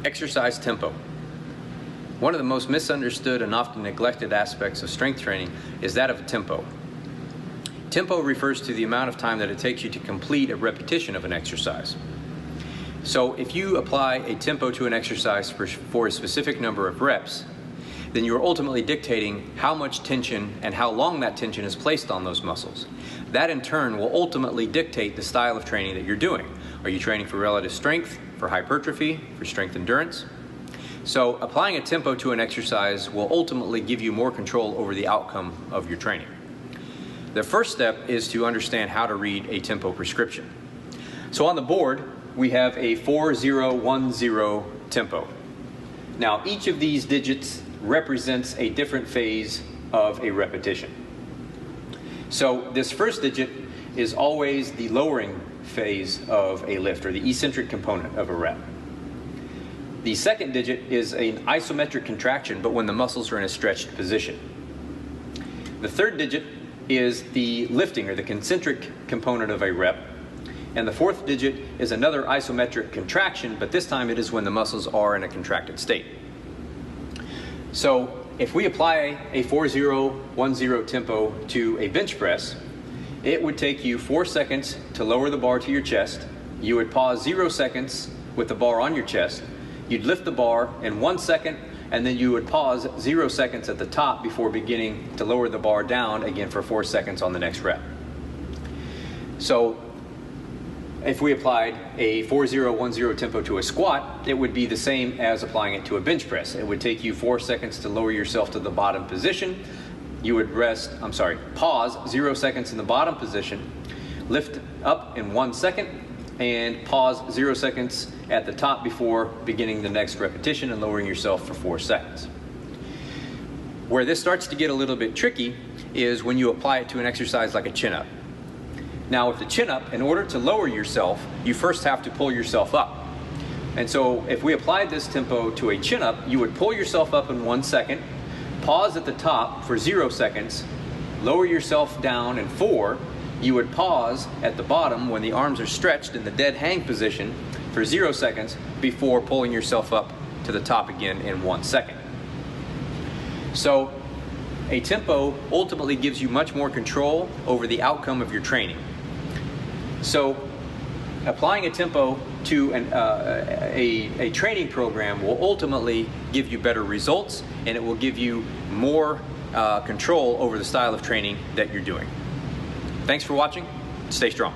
Exercise tempo. One of the most misunderstood and often neglected aspects of strength training is that of tempo. Tempo refers to the amount of time that it takes you to complete a repetition of an exercise. So if you apply a tempo to an exercise for a specific number of reps, then you're ultimately dictating how much tension and how long that tension is placed on those muscles. That in turn will ultimately dictate the style of training that you're doing. Are you training for relative strength, for hypertrophy, for strength endurance? So applying a tempo to an exercise will ultimately give you more control over the outcome of your training. The first step is to understand how to read a tempo prescription. So on the board, we have a 4010 tempo. Now each of these digits represents a different phase of a repetition. So this first digit is always the lowering phase of a lift, or the eccentric component of a rep. The second digit is an isometric contraction, but when the muscles are in a stretched position. The third digit is the lifting, or the concentric component of a rep. And the fourth digit is another isometric contraction, but this time it is when the muscles are in a contracted state. So if we apply a 4010 tempo to a bench press, it would take you 4 seconds to lower the bar to your chest. You would pause 0 seconds with the bar on your chest. You'd lift the bar in 1 second, and then you would pause 0 seconds at the top before beginning to lower the bar down again for 4 seconds on the next rep. So if we applied a 4010 tempo to a squat, it would be the same as applying it to a bench press. It would take you 4 seconds to lower yourself to the bottom position. You would pause 0 seconds in the bottom position, lift up in 1 second, and pause 0 seconds at the top before beginning the next repetition and lowering yourself for 4 seconds. Where this starts to get a little bit tricky is when you apply it to an exercise like a chin-up. Now with the chin-up, in order to lower yourself, you first have to pull yourself up. And so if we applied this tempo to a chin-up, you would pull yourself up in 1 second, pause at the top for 0 seconds, lower yourself down in 4, you would pause at the bottom when the arms are stretched in the dead hang position for 0 seconds before pulling yourself up to the top again in 1 second. So a tempo ultimately gives you much more control over the outcome of your training. So applying a tempo to a training program will ultimately give you better results, and it will give you more control over the style of training that you're doing. Thanks for watching. Stay strong.